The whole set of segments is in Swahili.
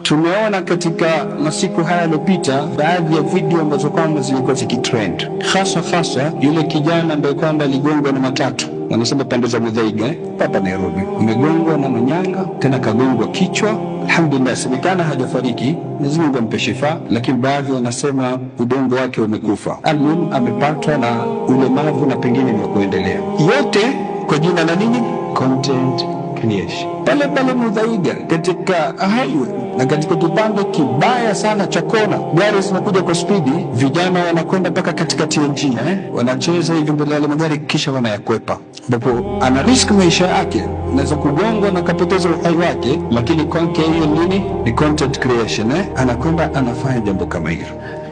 Tumeona katika masiku haya yaliyopita baadhi ya video ambazo kwamba zilikuwa zikitrend, hasa yule kijana ambaye kwamba aligongwa na matatu, wanasema pande za Muthaiga hapa Nairobi, amegongwa na manyanga, tena kagongwa kichwa. Alhamdulillah, semekana hajafariki, Mwenyezi Mungu ampe shifa, lakini baadhi wanasema udongo wake umekufa. Almuhimu amepatwa na ulemavu na pengine ni kuendelea. Yote kwa jina la nini? Content creation. Pale Muthaiga katika highway na katika kipande kibaya sana cha kona, gari zinakuja kwa spidi, vijana wanakwenda mpaka katikati ya njia, wanacheza hivi mbele ya magari kisha wanayakwepa, ambapo ana risk maisha yake, anaweza kugongwa na kapoteza uhai wake, lakini kwake hiyo nini? Ni content creation. Anakwenda anafanya jambo kama hilo.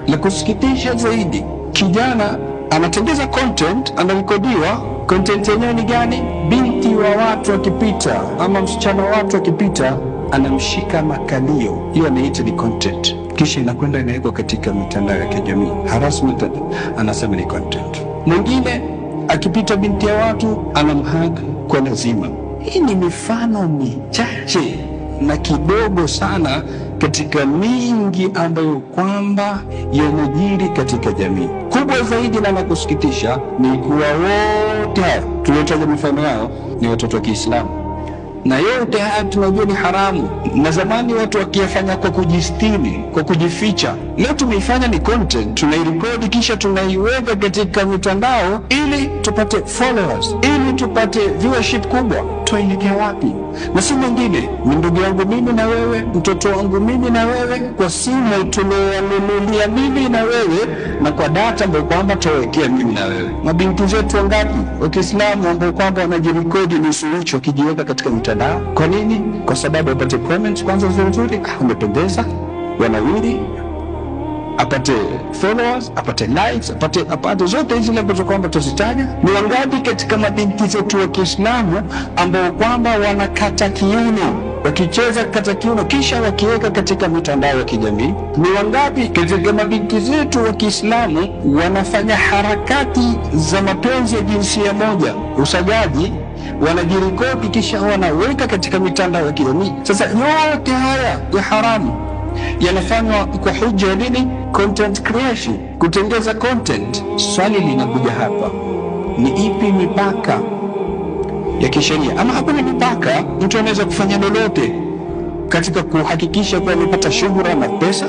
La kusikitisha zaidi, kijana anatengeza content, anarekodiwa. Content yenyewe ni gani? Binti wa watu akipita ama msichana wa watu akipita anamshika makalio, hiyo anaita ni content, kisha inakwenda inawekwa katika mitandao ya kijamii. Harassment anasema ni content. Mwingine akipita binti ya watu anamhug kwa lazima. Hii ni mifano michache na kidogo sana katika mingi ambayo kwamba yanajiri katika jamii. Kubwa zaidi na kusikitisha ni kuwa wote hao tuliotaja mifano yao ni watoto wa Kiislamu, na yote haya tunajua ni haramu, na zamani watu wakiyafanya kwa kujistiri, kwa kujificha. Leo tumeifanya ni content, tunairekodi kisha tunaiweka katika mitandao ili tupate followers, ili tupate viewership kubwa. Tuelekea wapi? Na si mwingine, ni ndugu yangu mimi na wewe, mtoto wangu mimi na wewe, kwa simu tunayonunulia mimi na wewe, na kwa data ambayo kwamba tutawekea mimi na wewe. Mabinti zetu wangapi wa Kiislamu ambao kwamba wanajirekodi nusu uchi wakijiweka katika mitandao? Kwa nini? Kwa sababu apate comments kwanza nzuri, umependeza, wanawili, apate followers, apate likes, apate zote hizi ambazo kwamba tuzitaja. Ni wangapi katika mabinti zetu wa Kiislamu ambao kwamba wanakata kiuno, wakicheza kata kiuno kisha wakiweka katika mitandao ya kijamii? Ni wangapi katika mabinti zetu wa Kiislamu wanafanya harakati za mapenzi ya jinsia moja, usagaji, wanajirekodi kisha wanaweka katika mitandao ya kijamii? Sasa yote haya ya haramu yanafanywa kwa hujja ya nini? Content creation, kutengeza content. Swali linakuja hapa, ni ipi mipaka ya kisheria? Ama hakuna mipaka, mtu anaweza kufanya lolote katika kuhakikisha kuwa amepata shughuli na pesa?